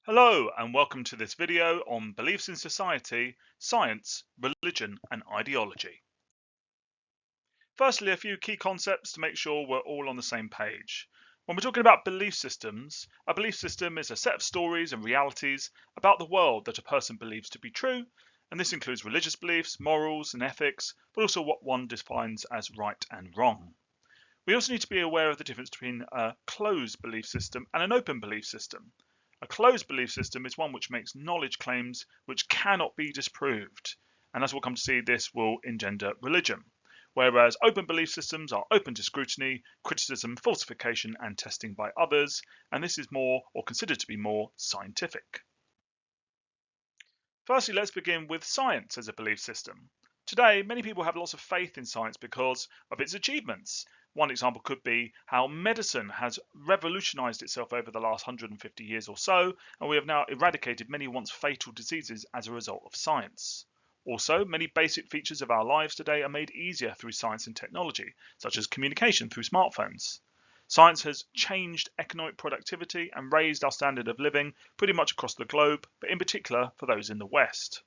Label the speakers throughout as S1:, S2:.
S1: Hello and welcome to this video on beliefs in society, science, religion and ideology. Firstly, a few key concepts to make sure we're all on the same page. When we're talking about belief systems, a belief system is a set of stories and realities about the world that a person believes to be true, and this includes religious beliefs, morals and ethics, but also what one defines as right and wrong. We also need to be aware of the difference between a closed belief system and an open belief system. A closed belief system is one which makes knowledge claims which cannot be disproved, and as we'll come to see, this will engender religion. Whereas open belief systems are open to scrutiny, criticism, falsification, and testing by others, and this is more, or considered to be more, scientific. Firstly, let's begin with science as a belief system. Today, many people have lots of faith in science because of its achievements. One example could be how medicine has revolutionized itself over the last 150 years or so, and we have now eradicated many once fatal diseases as a result of science. Also, many basic features of our lives today are made easier through science and technology, such as communication through smartphones. Science has changed economic productivity and raised our standard of living pretty much across the globe, but in particular for those in the West.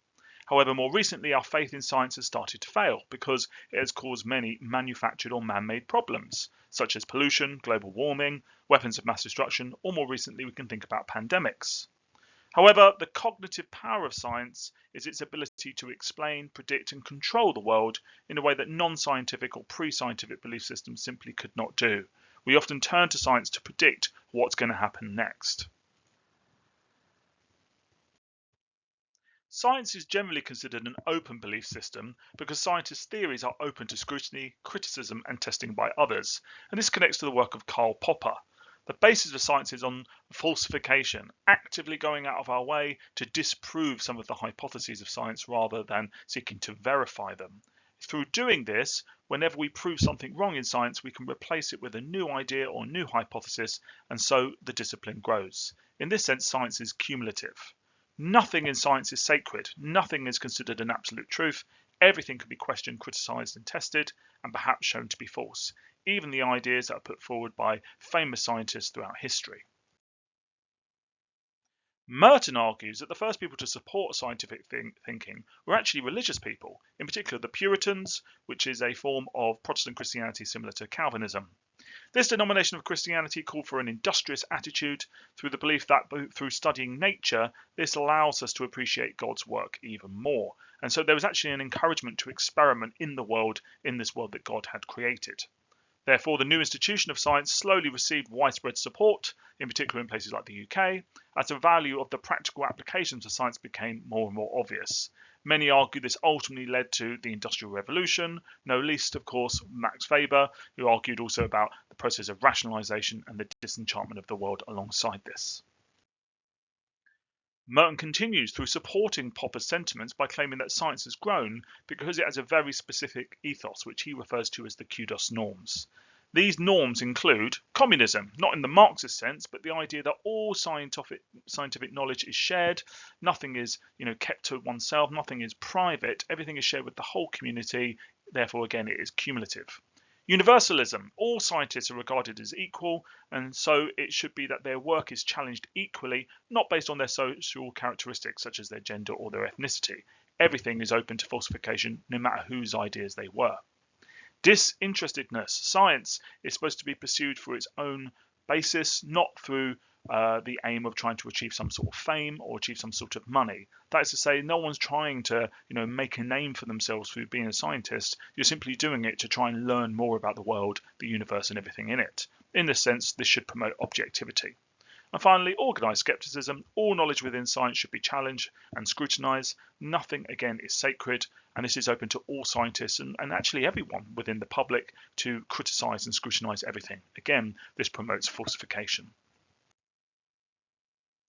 S1: However, more recently, our faith in science has started to fail because it has caused many manufactured or man-made problems, such as pollution, global warming, weapons of mass destruction, or more recently, we can think about pandemics. However, the cognitive power of science is its ability to explain, predict, and control the world in a way that non-scientific or pre-scientific belief systems simply could not do. We often turn to science to predict what's going to happen next. Science is generally considered an open belief system because scientists' theories are open to scrutiny, criticism, and testing by others, and this connects to the work of Karl Popper. The basis of science is on falsification, actively going out of our way to disprove some of the hypotheses of science rather than seeking to verify them. Through doing this, whenever we prove something wrong in science, we can replace it with a new idea or new hypothesis, and so the discipline grows. In this sense, science is cumulative. Nothing in science is sacred. Nothing is considered an absolute truth. Everything can be questioned, criticised and tested, and perhaps shown to be false, even the ideas that are put forward by famous scientists throughout history. Merton argues that the first people to support scientific thinking were actually religious people, in particular the Puritans, which is a form of Protestant Christianity similar to Calvinism. This denomination of Christianity called for an industrious attitude through the belief that through studying nature, this allows us to appreciate God's work even more. And so there was actually an encouragement to experiment in the world, in this world that God had created. Therefore, the new institution of science slowly received widespread support, in particular in places like the UK, as the value of the practical applications of science became more and more obvious. Many argue this ultimately led to the Industrial Revolution, no least, of course, Max Weber, who argued also about the process of rationalisation and the disenchantment of the world alongside this. Merton continues through supporting Popper's sentiments by claiming that science has grown because it has a very specific ethos, which he refers to as the kudos norms. These norms include communism, not in the Marxist sense, but the idea that all scientific knowledge is shared, nothing is kept to oneself, nothing is private, everything is shared with the whole community, therefore again it is cumulative. Universalism, all scientists are regarded as equal, and so it should be that their work is challenged equally, not based on their social characteristics such as their gender or their ethnicity. Everything is open to falsification, no matter whose ideas they were. Disinterestedness, science is supposed to be pursued for its own basis, not through the aim of trying to achieve some sort of fame or achieve some sort of money. That is to say, no one's trying to make a name for themselves through being a scientist. You're simply doing it to try and learn more about the world, the universe and everything in it. In this sense, this should promote objectivity. And finally, organised skepticism. All knowledge within science should be challenged and scrutinised. Nothing, again, is sacred, and this is open to all scientists and actually everyone within the public to criticise and scrutinise everything. Again, this promotes falsification.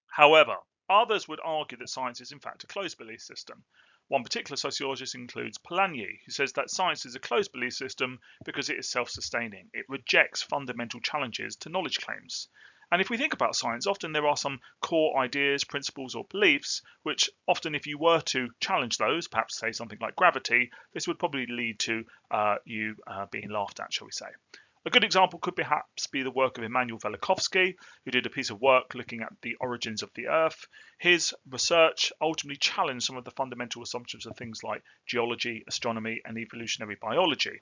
S1: However, others would argue that science is in fact a closed belief system. One particular sociologist includes Polanyi, who says that science is a closed belief system because it is self-sustaining. It rejects fundamental challenges to knowledge claims. And if we think about science, often there are some core ideas, principles or beliefs, which often if you were to challenge those, perhaps say something like gravity, this would probably lead to you being laughed at, shall we say. A good example could perhaps be the work of Immanuel Velikovsky, who did a piece of work looking at the origins of the Earth. His research ultimately challenged some of the fundamental assumptions of things like geology, astronomy, and evolutionary biology.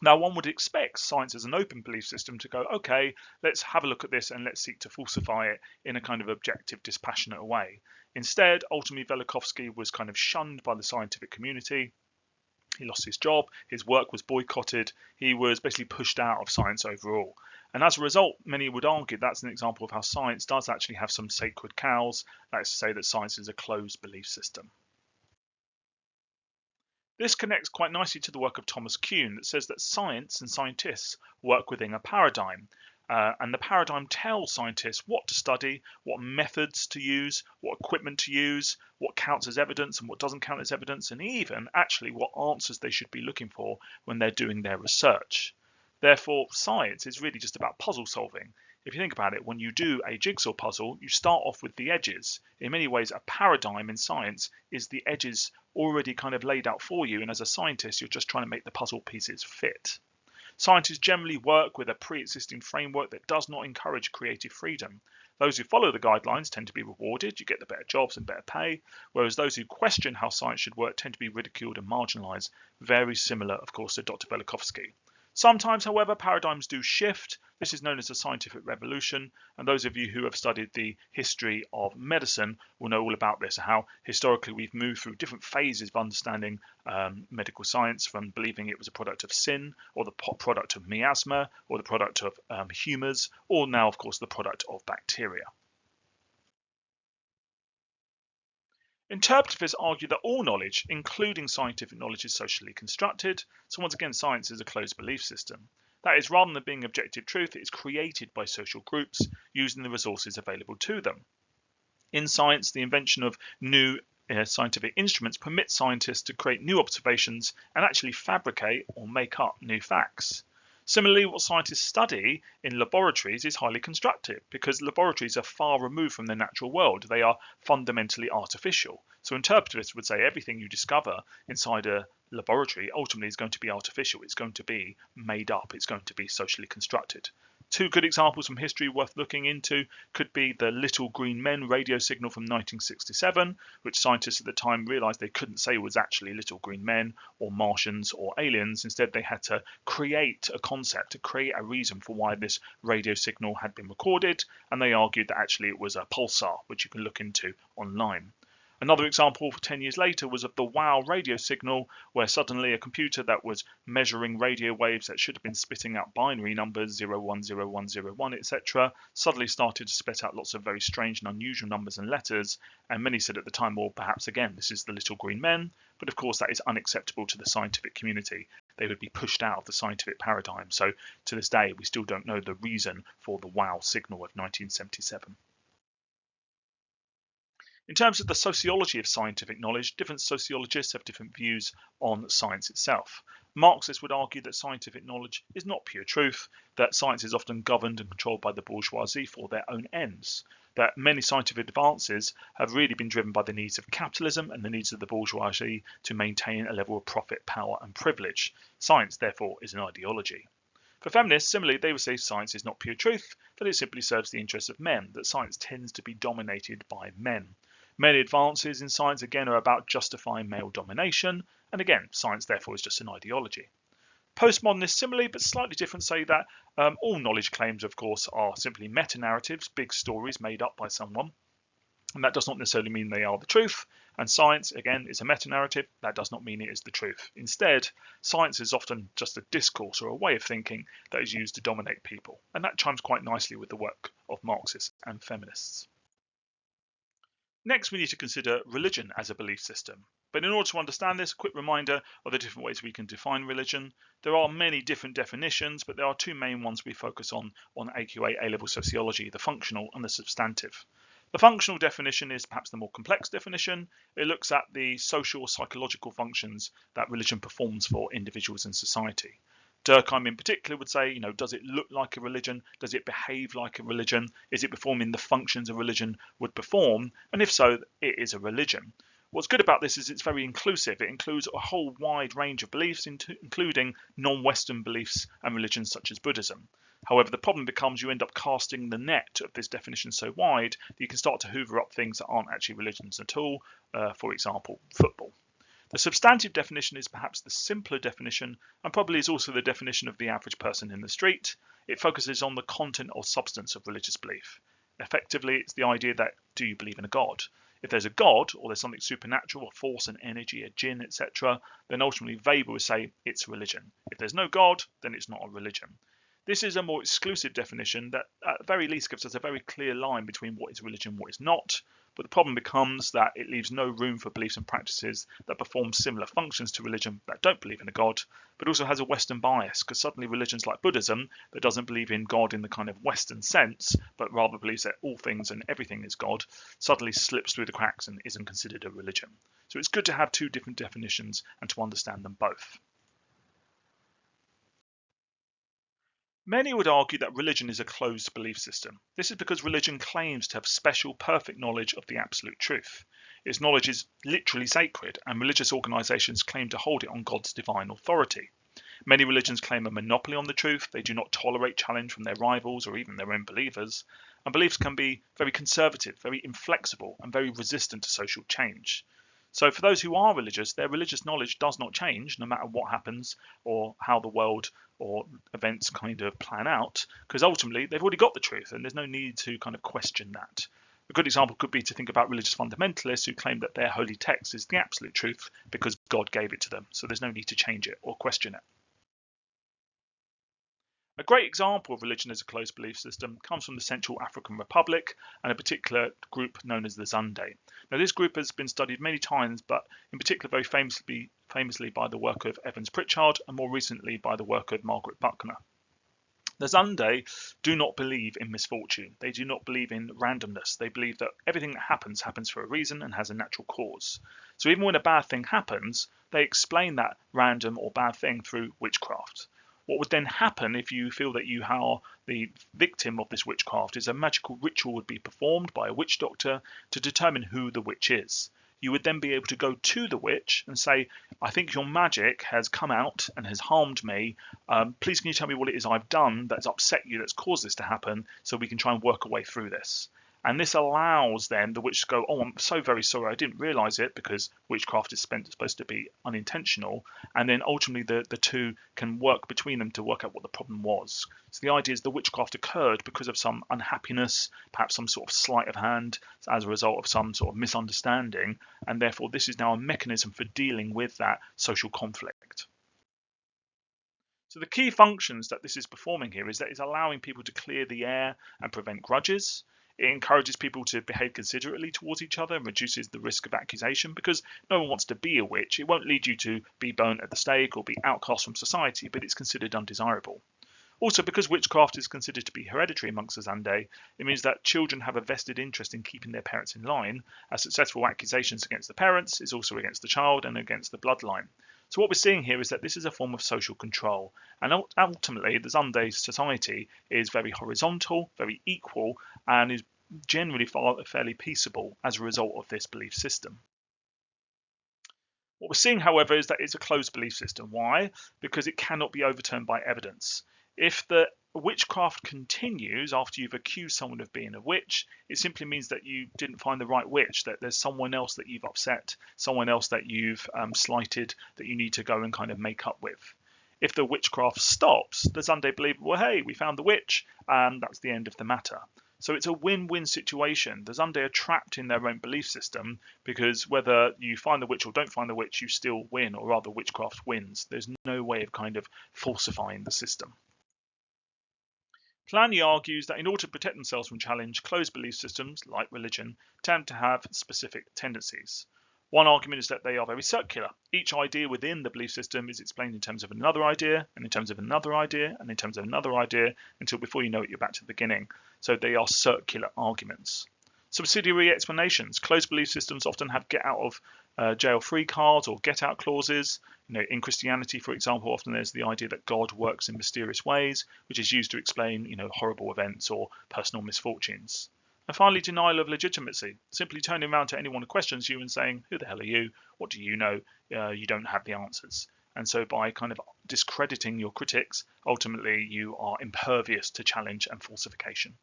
S1: Now, one would expect science as an open belief system to go, okay, let's have a look at this and let's seek to falsify it in a kind of objective, dispassionate way. Instead, ultimately, Velikovsky was kind of shunned by the scientific community. He lost his job, his work was boycotted, he was basically pushed out of science overall. And as a result, many would argue that's an example of how science does actually have some sacred cows. That is to say that science is a closed belief system. This connects quite nicely to the work of Thomas Kuhn that says that science and scientists work within a paradigm. And the paradigm tells scientists what to study, what methods to use, what equipment to use, what counts as evidence and what doesn't count as evidence, and even actually what answers they should be looking for when they're doing their research. Therefore, science is really just about puzzle solving. If you think about it, when you do a jigsaw puzzle, you start off with the edges. In many ways, a paradigm in science is the edges already kind of laid out for you, and as a scientist, you're just trying to make the puzzle pieces fit. Scientists generally work with a pre-existing framework that does not encourage creative freedom. Those who follow the guidelines tend to be rewarded, you get the better jobs and better pay, whereas those who question how science should work tend to be ridiculed and marginalised, very similar, of course, to Dr. Velikovsky. Sometimes, however, paradigms do shift. This is known as the scientific revolution, and those of you who have studied the history of medicine will know all about this, how historically we've moved through different phases of understanding medical science, from believing it was a product of sin, or the product of miasma, or the product of humours, or now, of course, the product of bacteria. Interpretivists argue that all knowledge, including scientific knowledge, is socially constructed. So once again, science is a closed belief system. That is, rather than being objective truth, it is created by social groups using the resources available to them. In science, the invention of new scientific instruments permits scientists to create new observations and actually fabricate or make up new facts. Similarly, what scientists study in laboratories is highly constructive because laboratories are far removed from the natural world. They are fundamentally artificial. So interpretivists would say everything you discover inside a laboratory ultimately is going to be artificial. It's going to be made up. It's going to be socially constructed. Two good examples from history worth looking into could be the Little Green Men radio signal from 1967, which scientists at the time realised they couldn't say was actually little green men or Martians or aliens. Instead, they had to create a concept, to create a reason for why this radio signal had been recorded, and they argued that actually it was a pulsar, which you can look into online. Another example 10 years later was of the WOW radio signal, where suddenly a computer that was measuring radio waves that should have been spitting out binary numbers 010101, etc., suddenly started to spit out lots of very strange and unusual numbers and letters, and many said at the time, well, perhaps again this is the Little Green Men, but of course that is unacceptable to the scientific community. They would be pushed out of the scientific paradigm. So to this day we still don't know the reason for the WOW signal of 1977. In terms of the sociology of scientific knowledge, different sociologists have different views on science itself. Marxists would argue that scientific knowledge is not pure truth, that science is often governed and controlled by the bourgeoisie for their own ends, that many scientific advances have really been driven by the needs of capitalism and the needs of the bourgeoisie to maintain a level of profit, power and privilege. Science, therefore, is an ideology. For feminists, similarly, they would say science is not pure truth, that it simply serves the interests of men, that science tends to be dominated by men. Many advances in science, again, are about justifying male domination, and again, science, therefore, is just an ideology. Postmodernists, similarly, but slightly different, say that all knowledge claims, of course, are simply meta-narratives, big stories made up by someone, and that does not necessarily mean they are the truth, and science, again, is a meta-narrative. That does not mean it is the truth. Instead, science is often just a discourse or a way of thinking that is used to dominate people, and that chimes quite nicely with the work of Marxists and feminists. Next, we need to consider religion as a belief system. But in order to understand this, a quick reminder of the different ways we can define religion. There are many different definitions, but there are two main ones we focus on AQA A-level sociology, the functional and the substantive. The functional definition is perhaps the more complex definition. It looks at the social or psychological functions that religion performs for individuals in society. Durkheim in particular would say, does it look like a religion? Does it behave like a religion? Is it performing the functions a religion would perform? And if so, it is a religion. What's good about this is it's very inclusive. It includes a whole wide range of beliefs, including non-Western beliefs and religions such as Buddhism. However, the problem becomes you end up casting the net of this definition so wide that you can start to hoover up things that aren't actually religions at all, for example, football. The substantive definition is perhaps the simpler definition and probably is also the definition of the average person in the street. It focuses on the content or substance of religious belief. Effectively, it's the idea that do you believe in a God? If there's a God or there's something supernatural, a force, an energy, a jinn, etc., then ultimately Weber would say it's religion. If there's no God, then it's not a religion. This is a more exclusive definition that at the very least gives us a very clear line between what is religion and what is not. But the problem becomes that it leaves no room for beliefs and practices that perform similar functions to religion that don't believe in a God, but also has a Western bias, because suddenly religions like Buddhism, that doesn't believe in God in the kind of Western sense, but rather believes that all things and everything is God, suddenly slips through the cracks and isn't considered a religion. So it's good to have two different definitions and to understand them both. Many would argue that religion is a closed belief system. This is because religion claims to have special, perfect knowledge of the absolute truth. Its knowledge is literally sacred, and religious organisations claim to hold it on God's divine authority. Many religions claim a monopoly on the truth. They do not tolerate challenge from their rivals or even their own believers. And beliefs can be very conservative, very inflexible, and very resistant to social change. So for those who are religious, their religious knowledge does not change no matter what happens or how the world or events kind of plan out, because ultimately they've already got the truth and there's no need to kind of question that. A good example could be to think about religious fundamentalists who claim that their holy text is the absolute truth because God gave it to them, so there's no need to change it or question it. A great example of religion as a closed belief system comes from the Central African Republic and a particular group known as the Zande. Now, this group has been studied many times, but in particular very famously by the work of Evans-Pritchard and more recently by the work of Margaret Buckner. The Zande do not believe in misfortune. They do not believe in randomness. They believe that everything that happens for a reason and has a natural cause. So even when a bad thing happens, they explain that random or bad thing through witchcraft. What would then happen if you feel that you are the victim of this witchcraft is a magical ritual would be performed by a witch doctor to determine who the witch is. You would then be able to go to the witch and say, I think your magic has come out and has harmed me. Please can you tell me what it is I've done that's upset you, that's caused this to happen, so we can try and work a way through this. And this allows then the witch to go, oh, I'm so very sorry, I didn't realise it, because witchcraft is supposed to be unintentional. And then ultimately the two can work between them to work out what the problem was. So the idea is the witchcraft occurred because of some unhappiness, perhaps some sort of sleight of hand as a result of some sort of misunderstanding. And therefore this is now a mechanism for dealing with that social conflict. So the key functions that this is performing here is that it's allowing people to clear the air and prevent grudges. It encourages people to behave considerately towards each other and reduces the risk of accusation because no one wants to be a witch. It won't lead you to be burnt at the stake or be outcast from society, but it's considered undesirable. Also, because witchcraft is considered to be hereditary amongst the Zande, it means that children have a vested interest in keeping their parents in line, as successful accusations against the parents is also against the child and against the bloodline. So what we're seeing here is that this is a form of social control, and ultimately the Zande society is very horizontal, very equal, and is generally fairly peaceable as a result of this belief system. What we're seeing, however, is that it's a closed belief system. Why? Because it cannot be overturned by evidence. If the witchcraft continues after you've accused someone of being a witch, it simply means that you didn't find the right witch, that there's someone else that you've upset, someone else that you've slighted, that you need to go and kind of make up with. If the witchcraft stops, the Zande believe, well, hey, we found the witch, and that's the end of the matter. So it's a win-win situation. The Zande are trapped in their own belief system because whether you find the witch or don't find the witch, you still win, or rather witchcraft wins. There's no way of kind of falsifying the system. Polanyi argues that in order to protect themselves from challenge, closed belief systems, like religion, tend to have specific tendencies. One argument is that they are very circular. Each idea within the belief system is explained in terms of another idea, and in terms of another idea, and in terms of another idea, until before you know it, you're back to the beginning. So they are circular arguments. Subsidiary explanations. Closed belief systems often have get out of jail free cards or get out clauses. In Christianity, for example, often there's the idea that God works in mysterious ways, which is used to explain, horrible events or personal misfortunes. And finally, denial of legitimacy, simply turning around to anyone who questions you and saying, who the hell are you? What do you know? You don't have the answers. And so by kind of discrediting your critics, ultimately you are impervious to challenge and falsification.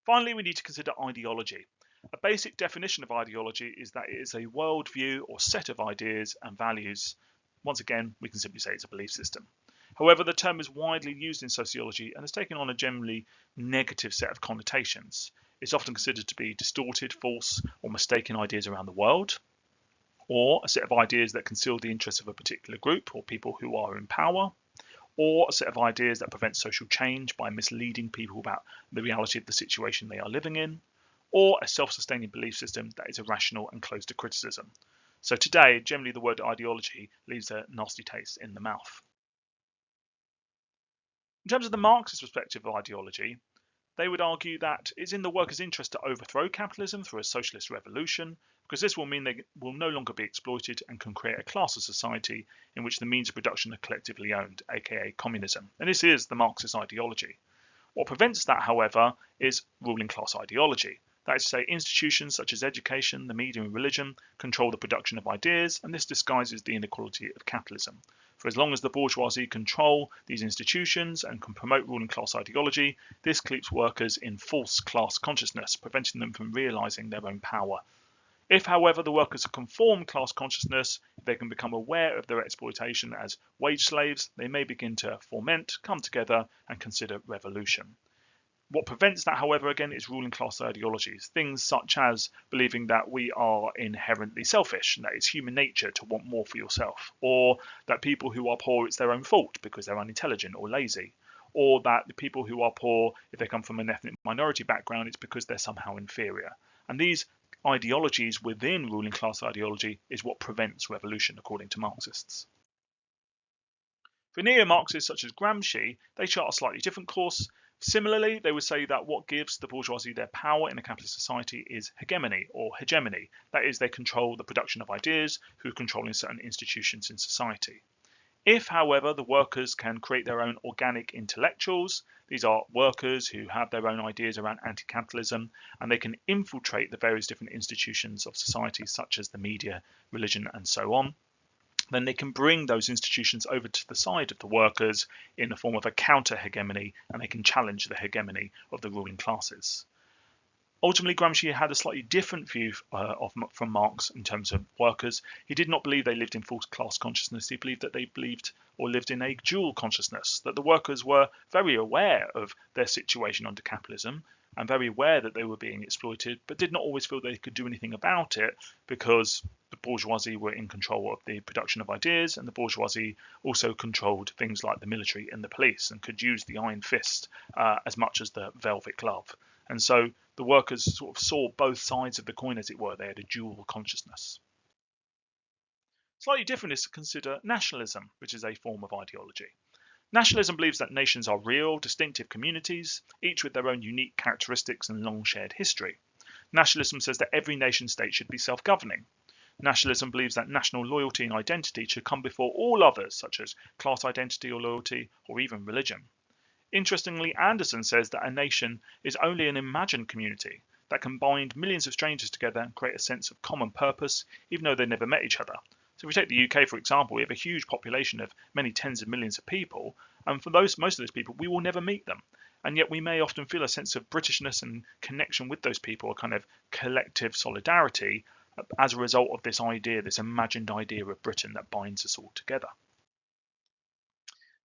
S1: Finally, we need to consider ideology. A basic definition of ideology is that it is a worldview or set of ideas and values. Once again, we can simply say it's a belief system. However, the term is widely used in sociology and has taken on a generally negative set of connotations. It's often considered to be distorted, false, or mistaken ideas around the world, or a set of ideas that conceal the interests of a particular group or people who are in power, or a set of ideas that prevent social change by misleading people about the reality of the situation they are living in, or a self-sustaining belief system that is irrational and closed to criticism. So today, generally the word ideology leaves a nasty taste in the mouth. In terms of the Marxist perspective of ideology, they would argue that it's in the workers' interest to overthrow capitalism through a socialist revolution, because this will mean they will no longer be exploited and can create a class of society in which the means of production are collectively owned, aka communism. And this is the Marxist ideology. What prevents that, however, is ruling class ideology. That is to say, institutions such as education, the media and religion control the production of ideas, and this disguises the inequality of capitalism. For as long as the bourgeoisie control these institutions and can promote ruling class ideology, this keeps workers in false class consciousness, preventing them from realising their own power. If, however, the workers can form class consciousness, if they can become aware of their exploitation as wage slaves, they may begin to foment, come together and consider revolution. What prevents that, however, again, is ruling class ideologies. Things such as believing that we are inherently selfish, and that it's human nature to want more for yourself, or that people who are poor, it's their own fault because they're unintelligent or lazy, or that the people who are poor, if they come from an ethnic minority background, it's because they're somehow inferior. And these ideologies within ruling class ideology is what prevents revolution, according to Marxists. For neo-Marxists such as Gramsci, they chart a slightly different course. Similarly, they would say that what gives the bourgeoisie their power in a capitalist society is hegemony or hegemony. That is, they control the production of ideas who are controlling certain institutions in society. If, however, the workers can create their own organic intellectuals, these are workers who have their own ideas around anti-capitalism, and they can infiltrate the various different institutions of society, such as the media, religion, and so on, then they can bring those institutions over to the side of the workers in the form of a counter-hegemony, and they can challenge the hegemony of the ruling classes. Ultimately, Gramsci had a slightly different view from Marx in terms of workers. He did not believe they lived in full class consciousness. He believed that they believed or lived in a dual consciousness, that the workers were very aware of their situation under capitalism and very aware that they were being exploited, but did not always feel they could do anything about it because the bourgeoisie were in control of the production of ideas, and the bourgeoisie also controlled things like the military and the police and could use the iron fist as much as the velvet glove. And so the workers sort of saw both sides of the coin, as it were. They had a dual consciousness. Slightly different is to consider nationalism, which is a form of ideology. Nationalism believes that nations are real, distinctive communities, each with their own unique characteristics and long shared history. Nationalism says that every nation state should be self-governing. Nationalism believes that national loyalty and identity should come before all others, such as class identity or loyalty, or even religion. Interestingly, Anderson says that a nation is only an imagined community that can bind millions of strangers together and create a sense of common purpose, even though they never met each other. So if we take the UK, for example, we have a huge population of many tens of millions of people, and for most of those people, we will never meet them. And yet we may often feel a sense of Britishness and connection with those people, a kind of collective solidarity, as a result of this idea, this imagined idea of Britain that binds us all together.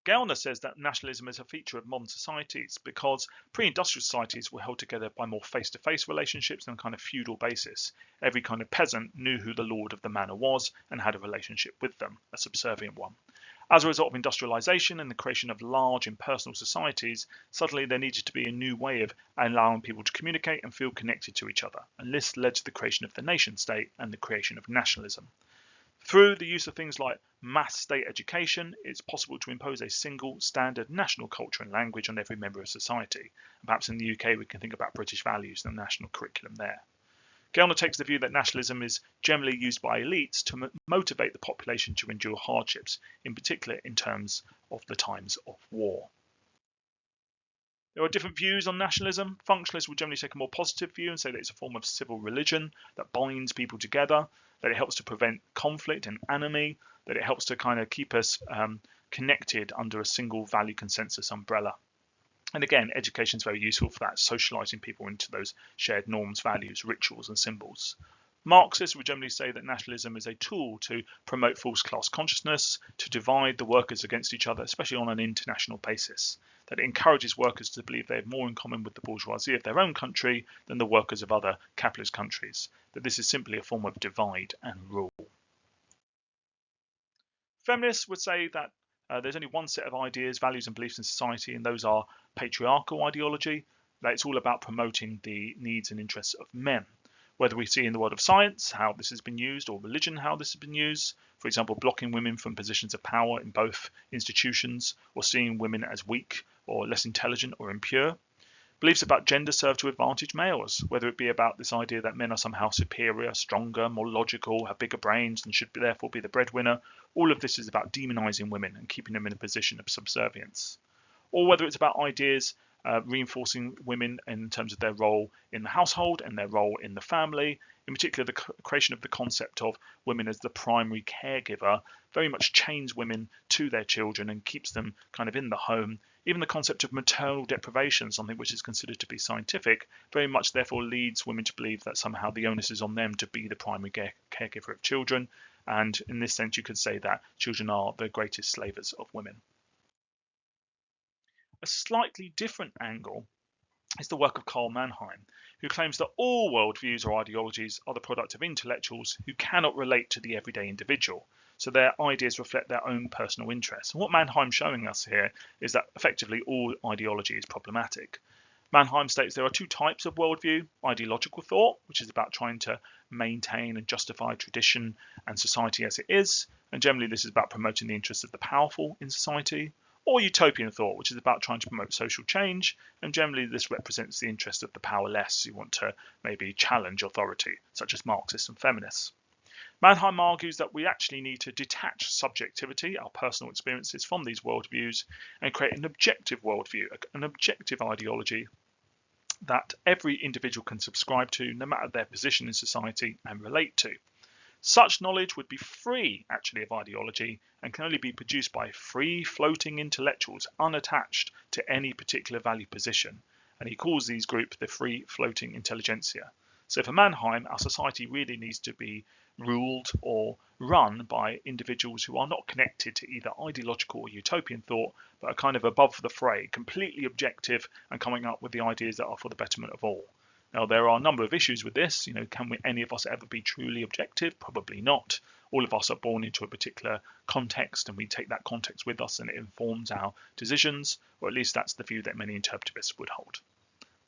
S1: Gellner says that nationalism is a feature of modern societies because pre-industrial societies were held together by more face-to-face relationships on a kind of feudal basis. Every kind of peasant knew who the lord of the manor was and had a relationship with them, a subservient one. As a result of industrialization and the creation of large impersonal societies, suddenly there needed to be a new way of allowing people to communicate and feel connected to each other. And this led to the creation of the nation state and the creation of nationalism. Through the use of things like mass state education, it's possible to impose a single standard national culture and language on every member of society. Perhaps in the UK we can think about British values and the national curriculum there. Gellner takes the view that nationalism is generally used by elites to motivate the population to endure hardships, in particular in terms of the times of war. There are different views on nationalism. Functionalists will generally take a more positive view and say that it's a form of civil religion that binds people together, that it helps to prevent conflict and enemy, that it helps to kind of keep us connected under a single value consensus umbrella. And again, education is very useful for that, socializing people into those shared norms, values, rituals, and symbols. Marxists would generally say that nationalism is a tool to promote false class consciousness, to divide the workers against each other, especially on an international basis, that it encourages workers to believe they have more in common with the bourgeoisie of their own country than the workers of other capitalist countries, that this is simply a form of divide and rule. Feminists would say that there's only one set of ideas, values, and beliefs in society, and those are patriarchal ideology, that it's all about promoting the needs and interests of men. Whether we see in the world of science how this has been used, or religion how this has been used, for example, blocking women from positions of power in both institutions, or seeing women as weak or less intelligent or impure. Beliefs about gender serve to advantage males, whether it be about this idea that men are somehow superior, stronger, more logical, have bigger brains and should therefore be the breadwinner. All of this is about demonizing women and keeping them in a position of subservience. Or whether it's about ideas reinforcing women in terms of their role in the household and their role in the family. In particular, the creation of the concept of women as the primary caregiver very much chains women to their children and keeps them kind of in the home. Even the concept of maternal deprivation, something which is considered to be scientific, very much therefore leads women to believe that somehow the onus is on them to be the primary caregiver of children. And in this sense, you could say that children are the greatest slavers of women. A slightly different angle is the work of Gellner Mannheim, who claims that all worldviews or ideologies are the product of intellectuals who cannot relate to the everyday individual, so their ideas reflect their own personal interests. And what Mannheim's showing us here is that effectively all ideology is problematic. Mannheim states there are two types of worldview: ideological thought, which is about trying to maintain and justify tradition and society as it is, and generally this is about promoting the interests of the powerful in society, or utopian thought, which is about trying to promote social change, and generally this represents the interest of the powerless who want to maybe challenge authority, such as Marxists and feminists. Mannheim argues that we actually need to detach subjectivity, our personal experiences, from these worldviews and create an objective worldview, an objective ideology that every individual can subscribe to, no matter their position in society, and relate to. Such knowledge would be free, actually, of ideology and can only be produced by free-floating intellectuals unattached to any particular value position. And he calls these groups the free-floating intelligentsia. So for Mannheim, our society really needs to be ruled or run by individuals who are not connected to either ideological or utopian thought, but are kind of above the fray, completely objective and coming up with the ideas that are for the betterment of all. Now, there are a number of issues with this. Can any of us ever be truly objective? Probably not. All of us are born into a particular context and we take that context with us and it informs our decisions, or at least that's the view that many interpretivists would hold.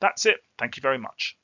S1: That's it. Thank you very much.